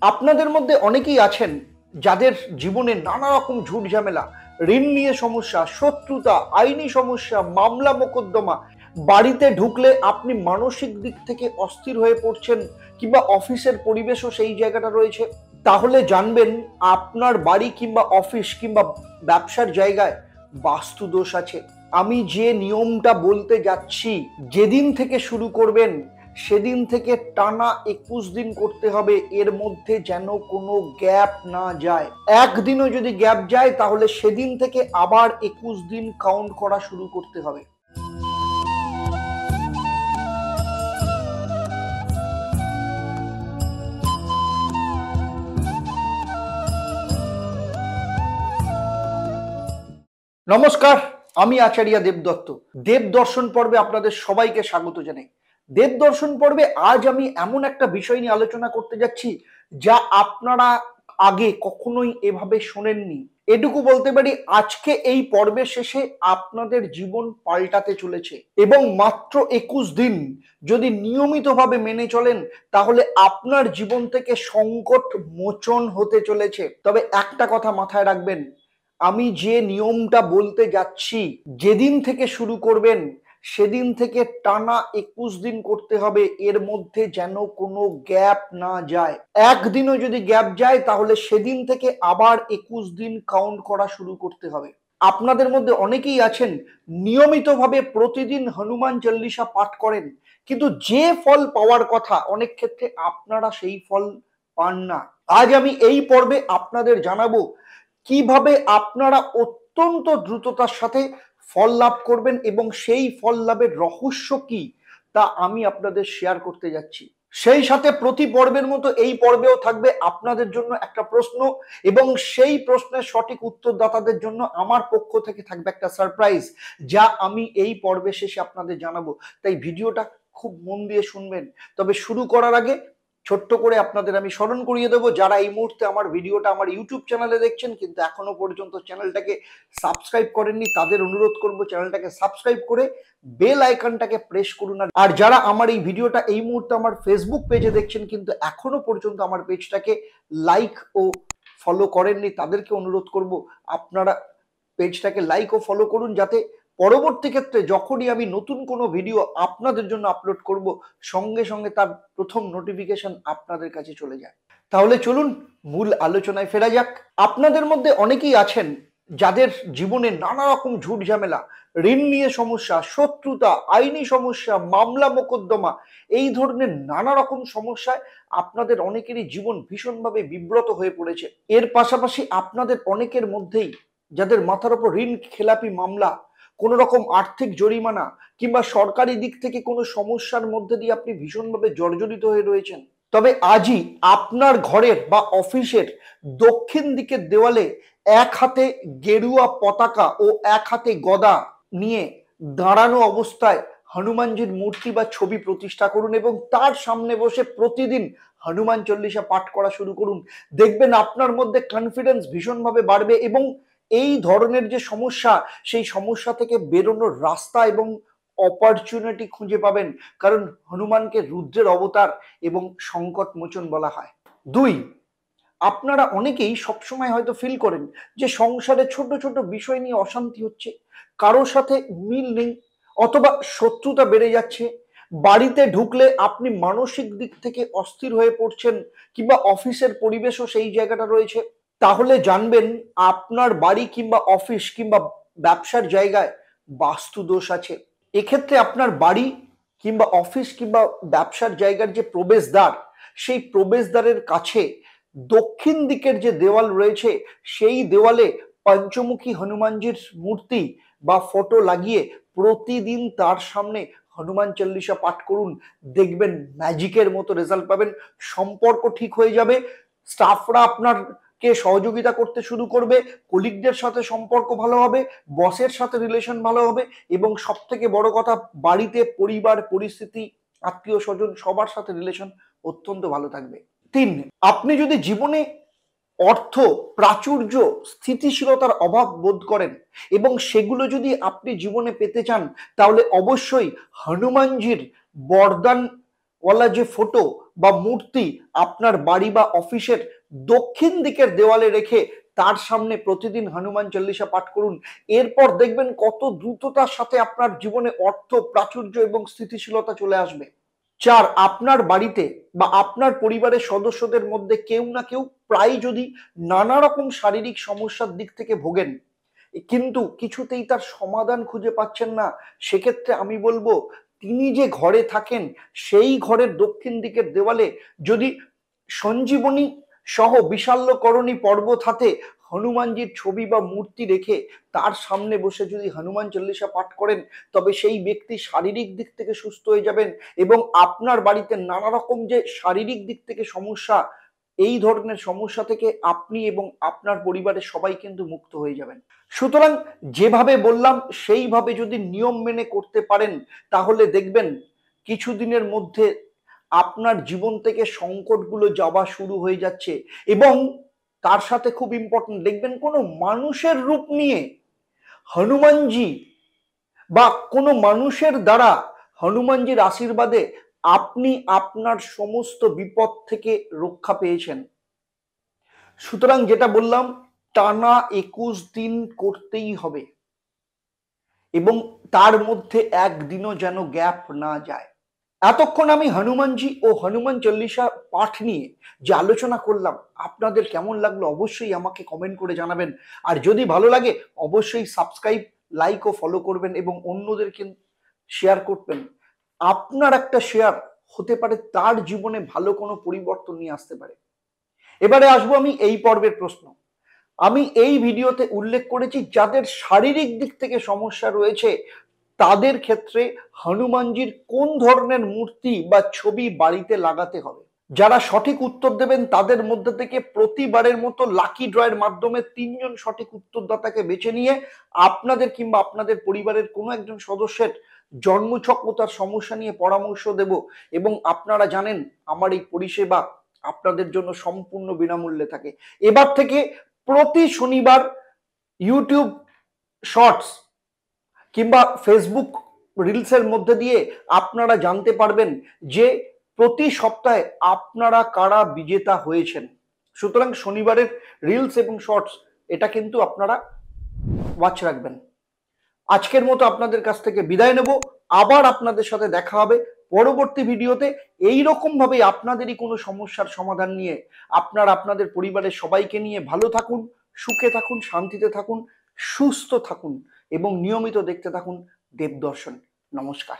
আপনাদের মধ্যে অনেকেই আছেন যাদের জীবনে নানা রকম ঝুট ঝামেলা, ঋণ নিয়ে সমস্যা, শত্রুতা, আইনি সমস্যা, মামলা মোকদ্দমা। বাড়িতে ঢুকলে আপনি মানসিক দিক থেকে অস্থির হয়ে পড়ছেন, কিংবা অফিসের পরিবেশও সেই জায়গাটা রয়েছে। তাহলে জানবেন আপনার বাড়ি কিংবা অফিস কিংবা ব্যবসার জায়গায় বাস্তু দোষ আছে। আমি যে নিয়মটা বলতে যাচ্ছি, যেদিন থেকে শুরু করবেন সেদিন থেকে টানা 21 দিন করতে হবে। এর মধ্যে যেন কোনো গ্যাপ না যায়। একদিনও যদি গ্যাপ যায় তাহলে সেদিন থেকে আবার 21 দিন কাউন্ট করা শুরু করতে হবে। নমস্কার, আমি আচার্য দেবদত্ত। দেব দর্শন পর্বে আপনাদের সবাইকে স্বাগত জানাই। দেব দর্শন পর্বে আজ আমি এমন একটা বিষয় নিয়ে আলোচনা করতে যাচ্ছি যা আপনারা আগে কখনোই এভাবে শোনেননি। এটুকু বলতে পারি, আজকে এই পর্বের শেষে আপনাদের জীবন পাল্টাতে চলেছে, এবং মাত্র 21 দিন যদি নিয়মিতভাবে মেনে চলেন তাহলে আপনার জীবন থেকে সংকট মোচন হতে চলেছে। তবে একটা কথা মাথায় রাখবেন, আমি যে নিয়মটা বলতে যাচ্ছি, যেদিন থেকে শুরু করবেন সেদিন থেকে টানা 21 দিন করতে হবে। এর মধ্যে যেন কোনো গ্যাপ না যায়। একদিনও যদি গ্যাপ যায় তাহলে সেদিন থেকে আবার 21 দিন কাউন্ট করা শুরু করতে হবে। আপনাদের মধ্যে অনেকেই আছেন নিয়মিতভাবে প্রতিদিন হনুমান চল্লিশা পাঠ করেন, কিন্তু যে ফল পাওয়ার কথা অনেক ক্ষেত্রে আপনারা সেই ফল পান না। আজ আমি এই পর্বে আপনাদের জানাবো কিভাবে আপনারা অত্যন্ত দ্রুততার সাথে ফল লাভ করবেন, এবং সেই ফল লাভের রহস্য কি তা আমি আপনাদের শেয়ার করতে যাচ্ছি। সেই সাথে প্রতি পর্বের মতো এই পর্বেও থাকবে আপনাদের জন্য একটা প্রশ্ন, এবং সেই প্রশ্নের সঠিক উত্তরদাতাদের জন্য আমার পক্ষ থেকে থাকবে একটা সারপ্রাইজ, যা আমি এই পর্বের শেষে আপনাদের জানাবো। তাই ভিডিওটা খুব মন দিয়ে শুনবেন। তবে শুরু করার আগে ছোট্ট করে আপনাদের আমি স্মরণ করিয়ে দেবো, যারা এই মুহূর্তে আমার ভিডিওটা আমার ইউটিউব চ্যানেলে দেখছেন কিন্তু এখনো পর্যন্ত চ্যানেলটাকে সাবস্ক্রাইব করেননি, তাদের অনুরোধ করবো চ্যানেলটাকে সাবস্ক্রাইব করে বেল আইকনটাকে প্রেস করুন। আর যারা আমার এই ভিডিওটা এই মুহূর্তে আমার ফেসবুক পেজে দেখছেন কিন্তু এখনো পর্যন্ত আমার পেজটাকে লাইক ও ফলো করেননি, তাদেরকে অনুরোধ করব আপনারা পেজটাকে লাইক ও ফলো করুন, যাতে পরবর্তী ক্ষেত্রে যখনই আমি নতুন কোনো ভিডিও আপনাদের জন্য আপলোড করব সঙ্গে সঙ্গে তার প্রথম নোটিফিকেশন আপনাদের কাছে চলে যায়। তাহলে চলুন মূল আলোচনায় ফেরা যাক। আপনাদের মধ্যে অনেকেই আছেন যাদের জীবনে নানা রকম ঝুট ঝামেলা, ঋণ নিয়ে সমস্যা, শত্রুতা, আইনি সমস্যা, মামলা মোকদ্দমা, এই ধরনের নানা রকম সমস্যায় আপনাদের অনেকেরই জীবন ভীষণভাবে বিব্রত হয়ে পড়েছে। এর পাশাপাশি আপনাদের অনেকের মধ্যেই যাদের মাথার উপর ঋণ খেলাপি মামলা, কোন রকম আর্থিক জরিমানা কিংবা সরকারি দিক থেকে কোনো সমস্যার মধ্যে দিয়ে আপনি ভীষণভাবে জর্জরিত হয়ে রয়েছেন। তবে আজই আপনার ঘরের বা অফিসের দক্ষিণ দিকের দেওয়ালে এক হাতে গেরুয়া পতাকা ও এক হাতে গদা নিয়ে দাঁড়ানো অবস্থায় হনুমানজির মূর্তি বা ছবি প্রতিষ্ঠা করুন, এবং তার সামনে বসে প্রতিদিন হনুমান চল্লিশা পাঠ করা শুরু করুন। দেখবেন আপনার মধ্যে কনফিডেন্স ভীষণভাবে বাড়বে, এবং এই ধরনের যে সমস্যা সেই সমস্যা থেকে বেরোনোর রাস্তা এবং অপরচুনিটি খুঁজে পাবেন, কারণ হনুমানকে রুদ্রের অবতার এবং সংকট মোচন বলা হয়। 2, আপনারা অনেকেই সবসময় হয়তো ফিল করেন যে সংসারে ছোট ছোট বিষয় নিয়ে অশান্তি হচ্ছে, কারোর সাথে মিল নেই, অথবা শত্রুতা বেড়ে যাচ্ছে। বাড়িতে ঢুকলে আপনি মানসিক দিক থেকে অস্থির হয়ে পড়ছেন, কিংবা অফিসের পরিবেশও সেই জায়গাটা রয়েছে। তাহলে জানবেন আপনার বাড়ি কিংবা অফিস কিংবা ব্যবসার জায়গায় বাস্তু দোষ আছে। এক্ষেত্রে আপনার বাড়ি কিংবা অফিস কিংবা ব্যবসার জায়গার যে প্রবেশদ্বার, সেই প্রবেশদ্বারের কাছে দক্ষিণ দিকের যে দেওয়াল রয়েছে সেই দেওয়ালে পঞ্চমুখী হনুমানজির মূর্তি বা ফটো লাগিয়ে প্রতিদিন তার সামনে হনুমান চল্লিশা পাঠ করুন। দেখবেন ম্যাজিকের মতো রেজাল্ট পাবেন। সম্পর্ক ঠিক হয়ে যাবে, স্টাফরা আপনারকে সহযোগিতা করতে শুরু করবে, কলিগদের সাথে সম্পর্ক ভালো হবে, বসের সাথে রিলেশন ভালো হবে, এবং সব থেকে বড় কথা, বাড়িতে পরিবার পরিস্থিতি, আত্মীয় স্বজন সবার সাথে রিলেশন অত্যন্ত ভালো থাকবে। 3, আপনি যদি জীবনে অর্থ, প্রাচুর্য, স্থিতিশীলতার অভাব বোধ করেন এবং সেগুলো যদি আপনি জীবনে পেতে চান, তাহলে অবশ্যই হনুমানজির বরদান ওয়ালা যে ফটো বা মূর্তি আপনার বাড়ি বা অফিসের দক্ষিণ দিকের দেওয়ালে রেখে তার সামনে প্রতিদিন হনুমান চল্লিশা পাঠ করুন। এরপর দেখবেন কত দ্রুততার সাথে আপনার জীবনে অর্থ, প্রাচুর্য এবং স্থিতিশীলতা চলে আসবে। 4, আপনার বাড়িতে বা আপনার পরিবারের সদস্যদের মধ্যে কেউ না কেউ প্রায় যদি নানা রকম শারীরিক সমস্যার দিক থেকে ভোগেন, কিন্তু কিছুতেই তার সমাধান খুঁজে পাচ্ছেন না, সেক্ষেত্রে আমি বলবো তিনি যে ঘরে থাকেন সেই ঘরের দক্ষিণ দিকের দেওয়ালে যদি সঞ্জীবনী সহ বিশাল্যকরণী পর্বত হাতে হনুমানজির ছবি বা মূর্তি রেখে তার সামনে বসে যদি হনুমান চল্লিশা পাঠ করেন, তবে সেই ব্যক্তি শারীরিক দিক থেকে সুস্থ হয়ে যাবেন এবং আপনার বাড়িতে নানা রকম যে শারীরিক দিক থেকে সমস্যা, এই ধরনের সমস্যা থেকে আপনি এবং আপনার পরিবারের সবাই কিন্তু মুক্ত হয়ে যাবেন। সুতরাং যেভাবে বললাম সেইভাবে যদি নিয়ম মেনে করতে পারেন, তাহলে দেখবেন কিছুদিনের মধ্যে আপনার জীবন থেকে সংকটগুলো যাওয়া শুরু হয়ে যাচ্ছে। এবং তার সাথে খুব ইম্পর্টেন্ট, দেখবেন কোনো মানুষের রূপ নিয়ে হনুমানজি বা কোনো মানুষের দ্বারা হনুমানজির আশীর্বাদে আপনি আপনার সমস্ত বিপদ থেকে রক্ষা পেয়েছেন। সুতরাং যেটা বললাম, টানা 21 দিন করতেই হবে এবং তার মধ্যে একদিনও যেন গ্যাপ না যায়। এতক্ষণ আমি হনুমানজি ও হনুমান চল্লিশা পাঠ নিয়ে যে আলোচনা করলাম, আপনাদের কেমন লাগলো অবশ্যই আমাকে কমেন্ট করে জানাবেন। আর যদি ভালো লাগে অবশ্যই সাবস্ক্রাইব, লাইক ও ফলো করবেন এবং অন্যদেরকে শেয়ার করবেন। আপনার একটা শেয়ার হতে পারে তার জীবনে ভালো কোনো পরিবর্তন নিয়ে আসতে পারে। এবারে আসবো আমি এই পর্বের প্রশ্ন। আমি এই ভিডিওতে উল্লেখ করেছি যাদের শারীরিক দিক থেকে সমস্যা রয়েছে তাদের ক্ষেত্রে হনুমানজির কোন ধরনের মূর্তি বা ছবি বাড়িতে লাগাতে হবে। যারা সঠিক উত্তর দেবেন তাদের মধ্যে থেকে প্রতিবারের মতো লাকি ড্রয়ের মাধ্যমে 3 জন সঠিক উত্তরদাতাকে বেছে নিয়ে আপনাদের কিংবা আপনাদের পরিবারের কোনো একজন সদস্যের জন্মছক ও তার সমস্যা নিয়ে পরামর্শ দেব। এবং আপনারা জানেন আমার এই পরিষেবা আপনাদের জন্য সম্পূর্ণ বিনামূল্যে থাকে। এবার থেকে প্রতি শনিবার ইউটিউব শর্টস কিংবা ফেসবুক রিলসের মধ্যে দিয়ে আপনারা জানতে পারবেন যে প্রতি সপ্তাহে আপনারা কারা বিজেতা হয়েছেন। সুতরাং শনিবারের রিলস এবং শর্টস এটা কিন্তু আপনারা ওয়াচ রাখবেন। আজকের মতো আপনাদের কাছ থেকে বিদায় নেব। আবার আপনাদের সাথে দেখা হবে পরবর্তী ভিডিওতে। এই রকম ভাবে আপনাদেরই কোনো সমস্যার সমাধান নিয়ে আপনারা আপনাদের পরিবারের সবাইকে নিয়ে ভালো থাকুন, সুখে থাকুন, শান্তিতে থাকুন, সুস্থ থাকুন এবং নিয়মিত দেখতে থাকুন দেবদর্শন। নমস্কার।